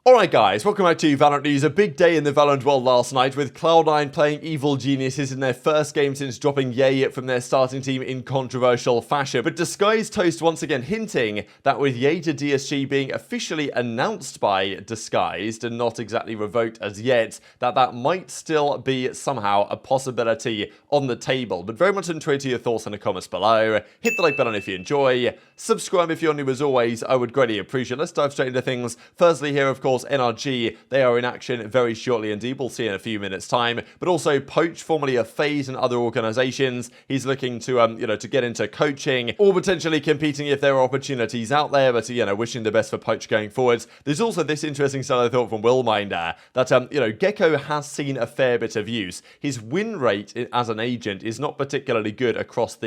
Alright guys, welcome back to Valorant News. A big day in the Valorant world last night with Cloud9 playing Evil Geniuses in their first game since dropping Yay from their starting team in controversial fashion. But Disguised Toast once again hinting that with Yay to DSG being officially announced by Disguised and not exactly revoked as yet, that might still be somehow a possibility on the table. But very much enjoy to your thoughts in the comments below. Hit the like button if you enjoy. Subscribe if you're new as always, I would greatly appreciate it. Let's dive straight into things. Firstly here, of course, NRG, they are in action very shortly indeed. We'll see in a few minutes' time. But also Poach, formerly of FaZe and other organizations. He's looking to, to get into coaching or potentially competing if there are opportunities out there. But, wishing the best for Poach going forwards. There's also this interesting side I thought from Willminder that, Gecko has seen a fair bit of use. His win rate as an agent is not particularly good across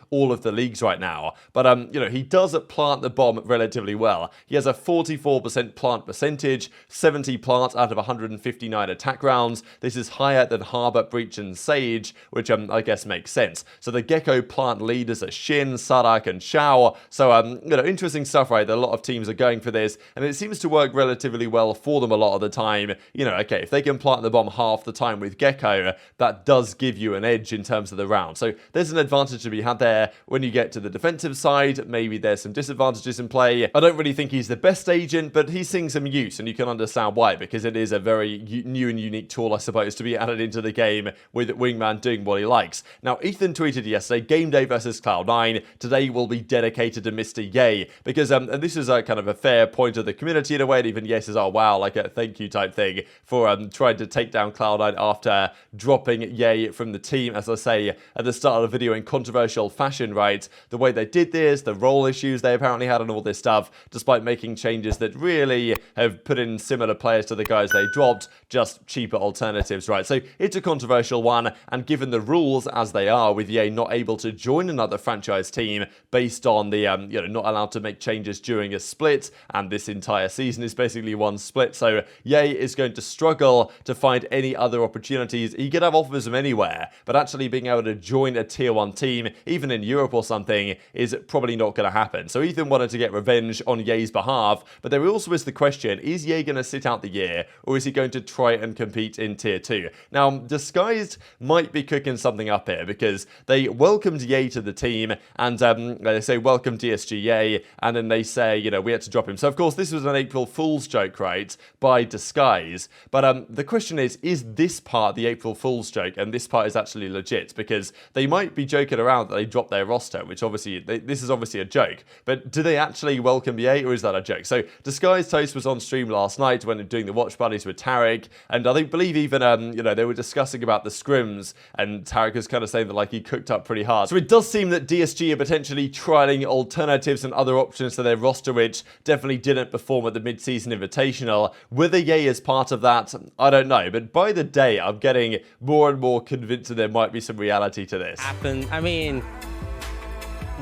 all of the leagues right now. But, he does plant the bomb relatively well. He has a 44% plant percentage. 70 plant out of 159 attack rounds. This is higher than Harbor, Breach, and Sage, which I guess makes sense. So the Gecko plant leaders are Shin, Sadak, and Shao. So, interesting stuff, right? A lot of teams are going for this, and it seems to work relatively well for them a lot of the time. Okay, if they can plant the bomb half the time with Gecko, that does give you an edge in terms of the round. So there's an advantage to be had there. When you get to the defensive side, maybe there's some disadvantages in play. I don't really think he's the best agent, but he's seeing some use, and you can understand why, because it is a very new and unique tool, I suppose, to be added into the game with Wingman doing what he likes. Now, Ethan tweeted yesterday, game day versus Cloud9. Today will be dedicated to Mr. Yay, because, and this is a kind of a fair point of the community in a way, and even Yay says, oh wow, like a thank you type thing for trying to take down Cloud9 after dropping Yay from the team, as I say at the start of the video, in controversial fashion, right? The way they did this, the role issues they apparently had and all this stuff, despite making changes that really have put in similar players to the guys they dropped, just cheaper alternatives, right? So it's a controversial one, and given the rules as they are, with Yay not able to join another franchise team based on the, not allowed to make changes during a split, and this entire season is basically one split, so Yay is going to struggle to find any other opportunities. He could have offers from anywhere, but actually being able to join a tier 1 team, even in Europe or something, is probably not going to happen. So Ethan wanted to get revenge on Yay's behalf, but there also is the question, is Yay going to sit out the year, or is he going to try and compete in tier 2? Now, Disguised might be cooking something up here, because they welcomed Yay to the team, and they say welcome DSG Yay, and then they say, we had to drop him. So of course this was an April Fool's joke, right, by Disguise, but the question is this part the April Fool's joke, and this part is actually legit? Because they might be joking around that they dropped their roster, which obviously, this is obviously a joke, but do they actually welcome Yay, or is that a joke? So Disguised Toast was on stream last night when doing the watch parties with Tarek, and I believe even, they were discussing about the scrims, and Tarek was kind of saying that, like, he cooked up pretty hard. So it does seem that DSG are potentially trialing alternatives and other options to their roster, which definitely didn't perform at the mid-season invitational. Whether Yay is part of that, I don't know, but by the day, I'm getting more and more convinced that there might be some reality to this. I mean,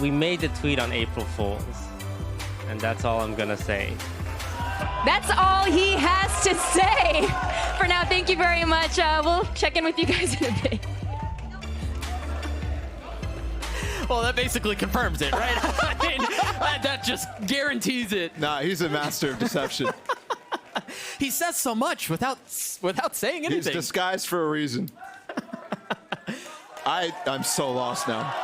we made the tweet on April Fool's, and that's all I'm gonna say. That's all he has to say for now. Thank you very much. We'll check in with you guys in a bit. Well, that basically confirms it, right? I mean, that just guarantees it. Nah, he's a master of deception. He says so much without saying anything. He's disguised for a reason. I'm so lost now.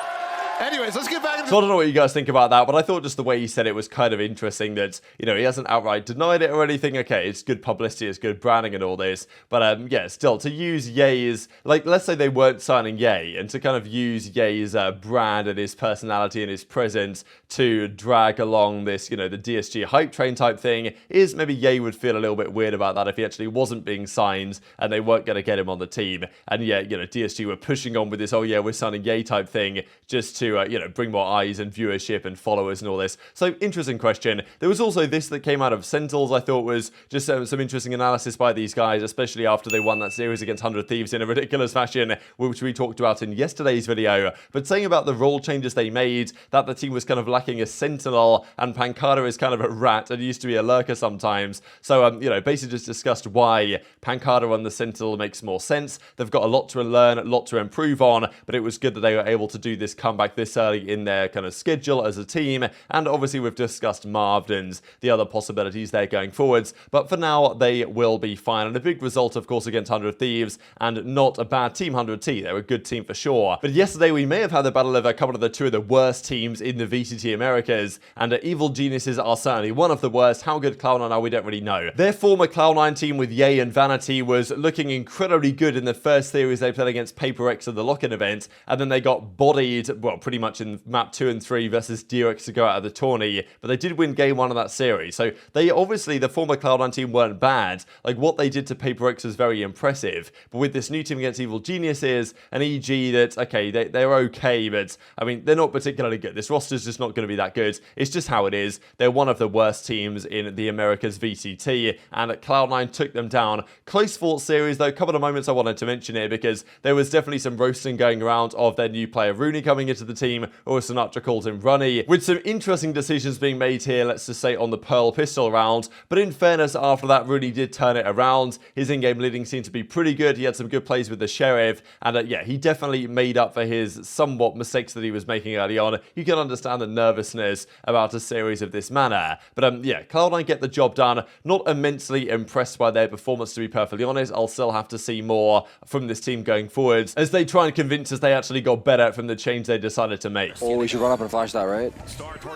Anyways, let's get back into... So I don't know what you guys think about that, but I thought just the way he said it was kind of interesting that, he hasn't outright denied it or anything. Okay, it's good publicity, it's good branding and all this. But, yeah, still, to use Yay's... Like, let's say they weren't signing Yay, and to kind of use Yay's brand and his personality and his presence to drag along this, the DSG hype train type thing, is maybe Yay would feel a little bit weird about that if he actually wasn't being signed and they weren't going to get him on the team. And, yeah, DSG were pushing on with this, oh, yeah, we're signing Yay type thing just to bring more eyes and viewership and followers and all this. So, interesting question. There was also this that came out of Sentinels, I thought was just some interesting analysis by these guys, especially after they won that series against 100 Thieves in a ridiculous fashion, which we talked about in yesterday's video. But saying about the role changes they made, that the team was kind of lacking a Sentinel, and Pancada is kind of a rat and used to be a lurker sometimes. So, basically just discussed why Pancada on the Sentinel makes more sense. They've got a lot to learn, a lot to improve on, but it was good that they were able to do this comeback this early in their kind of schedule as a team, and obviously we've discussed Marved and the other possibilities there going forwards, but for now they will be fine. And a big result, of course, against 100 Thieves, and not a bad team, 100T. They're a good team for sure. But yesterday we may have had the battle of a couple of the two of the worst teams in the VCT Americas, and Evil Geniuses are certainly one of the worst. How good Cloud9 are, we don't really know. Their former Cloud9 team with Yay and Vanity was looking incredibly good in the first series they played against Paper X at the lock-in event, and then they got bodied, well, pretty much in map 2 and 3 versus DRX to go out of the tourney, but they did win game 1 of that series. So they obviously, the former Cloud9 team weren't bad. Like, what they did to Paper X was very impressive, but with this new team against Evil Geniuses, an EG that, okay, they're okay, but I mean, they're not particularly good. This roster's just not going to be that good. It's just how it is. They're one of the worst teams in the Americas VCT, and Cloud9 took them down. Close fought series, though. A couple of moments I wanted to mention here, because there was definitely some roasting going around of their new player Rooney coming into the team, or as Sinatraa called him, Runny, with some interesting decisions being made here, let's just say on the Pearl pistol round. But in fairness, after that, Rooney did turn it around. His in-game leading seemed to be pretty good. He had some good plays with the Sheriff, and yeah, he definitely made up for his somewhat mistakes that he was making early on. You can understand the nervousness about a series of this manner. But yeah, Cloud9 get the job done. Not immensely impressed by their performance, to be perfectly honest. I'll still have to see more from this team going forwards as they try and convince us they actually got better from the change they decided to make. Oh, we should run up and flash that, right?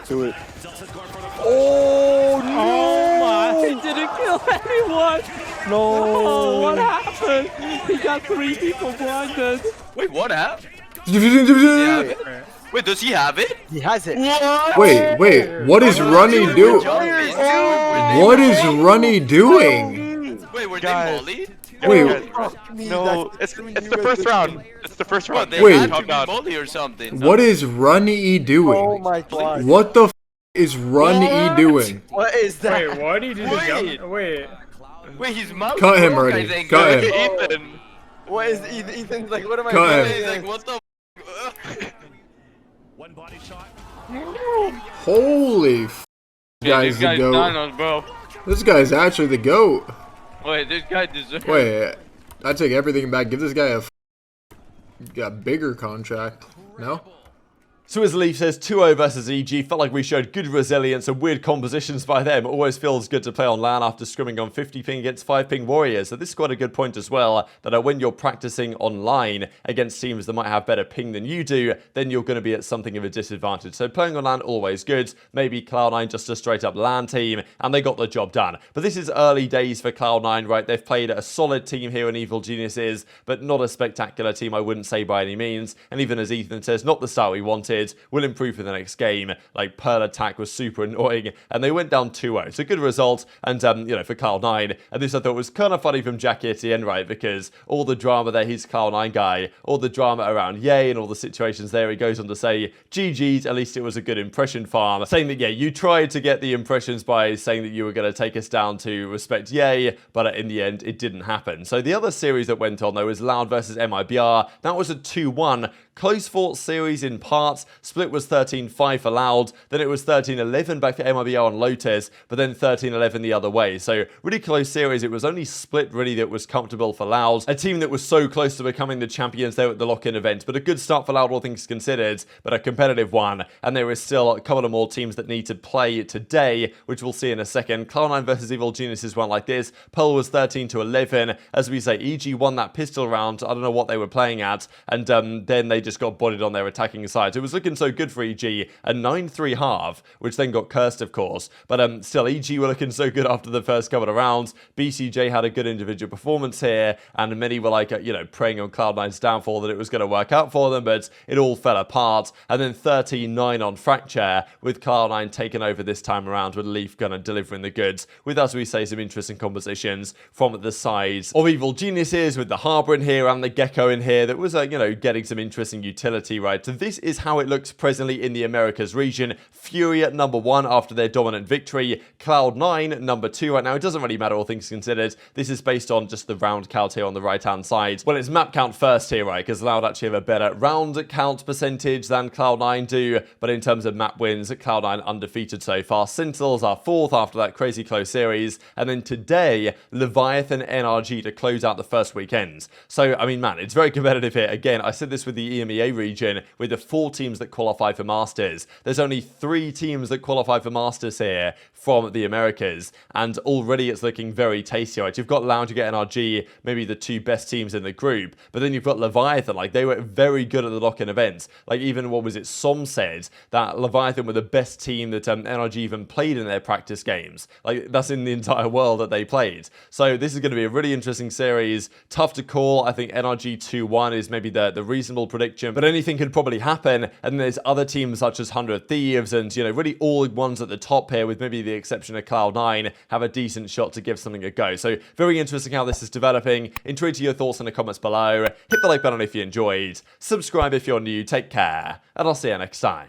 Do it. Oh, no! He didn't kill anyone! No! What happened? He got 3 people blinded. Wait, what happened? Wait, does he have it? He has it. What? Wait, what is Runny doing? What is Runny doing? Wait, were they mollied? Wait, No, it's the first round. It's the first round. They Wait. had to be molly or something. what is Runny Oh doing? my god. What the f is Runny doing? What is that? Wait, what? He did a Wait. jump? Wait. Wait, his mouse Cut him broke, already. I think. Cut him. Ethan. What is Ethan? Like, what am I Cut doing? him. He's like, what the Holy f guy's the goat. us, bro. This guy's actually the goat. Wait, this guy deserves. Wait, I take everything back. Give this guy a bigger contract. No? So as Leaf says, 2-0 versus EG, felt like we showed good resilience and weird compositions by them. Always feels good to play on LAN after scrimming on 50 ping against 5 ping warriors. So this is quite a good point as well, that when you're practicing online against teams that might have better ping than you do, then you're going to be at something of a disadvantage. So playing on LAN, always good. Maybe Cloud9 just a straight up LAN team, and they got the job done. But this is early days for Cloud9, right? They've played a solid team here in Evil Geniuses, but not a spectacular team, I wouldn't say by any means. And even as Ethan says, not the start we wanted. Will improve for the next game. Like, Pearl attack was super annoying, and they went down 2-0. It's a good result, and you know, for Cloud9. And this I thought was kind of funny from Jackie at the end, right? Because all the drama there, he's Cloud9 guy, all the drama around Yay and all the situations there, he goes on to say, GG's, at least it was a good impression farm. Saying that, yeah, you tried to get the impressions by saying that you were going to take us down to respect Yay, but in the end, it didn't happen. So the other series that went on, though, was Loud versus MIBR. That was a 2-1. Close fought series in parts. Split was 13-5 for Loud, then it was 13-11 back for MIBR on Lotus, but then 13-11 the other way. So really close series. It was only Split really that was comfortable for Loud, a team that was so close to becoming the champions there at the lock-in event. But a good start for Loud, all things considered, but a competitive one. And there is still a couple of more teams that need to play today, which we'll see in a second. Cloud9 versus Evil Geniuses went like this. Pearl was 13-11. As we say, EG won that pistol round. I don't know what they were playing at, and then they just got bodied on their attacking side. So it was looking so good for EG, a 9-3 half, which then got cursed, of course. But still, EG were looking so good after the first couple of rounds. BCJ had a good individual performance here, and many were like, you know, praying on Cloud9's downfall that it was going to work out for them, but it all fell apart. And then 13-9 on Fracture, with Cloud9 taking over this time around, with Leaf gonna delivering the goods, with, as we say, some interesting compositions from the sides of Evil Geniuses, with the Harbour in here and the Gecko in here that was, you know, getting some interesting utility, right? So this is how it looks presently in the Americas region. Fury at number 1 after their dominant victory. Cloud9 number 2 right now. It doesn't really matter, all things considered. This is based on just the round count here on the right-hand side. Well, it's map count first here, right? Because Loud actually have a better round count percentage than Cloud9 do. But in terms of map wins, Cloud9 undefeated so far. Sentinels are 4th after that crazy close series. And then today, Leviathan NRG to close out the first weekend. So, I mean, man, it's very competitive here. Again, I said this with the EMEA region, with the 4 teams teams that qualify for Masters. There's only 3 teams that qualify for Masters here from the Americas, and already it's looking very tasty, right? You've got Lounge, you get NRG, maybe the 2 best teams in the group, but then you've got Leviathan. Like, they were very good at the lock-in events. Like, even, what was it, SOM said that Leviathan were the best team that NRG even played in their practice games. Like, that's in the entire world that they played. So this is going to be a really interesting series. Tough to call. I think NRG 2-1 is maybe the reasonable prediction, but anything could probably happen. And then there's other teams such as 100 Thieves and, you know, really all ones at the top here, with maybe the exception of Cloud9, have a decent shot to give something a go. So very interesting how this is developing. Intrigued to your thoughts in the comments below. Hit the like button if you enjoyed. Subscribe if you're new. Take care, and I'll see you next time.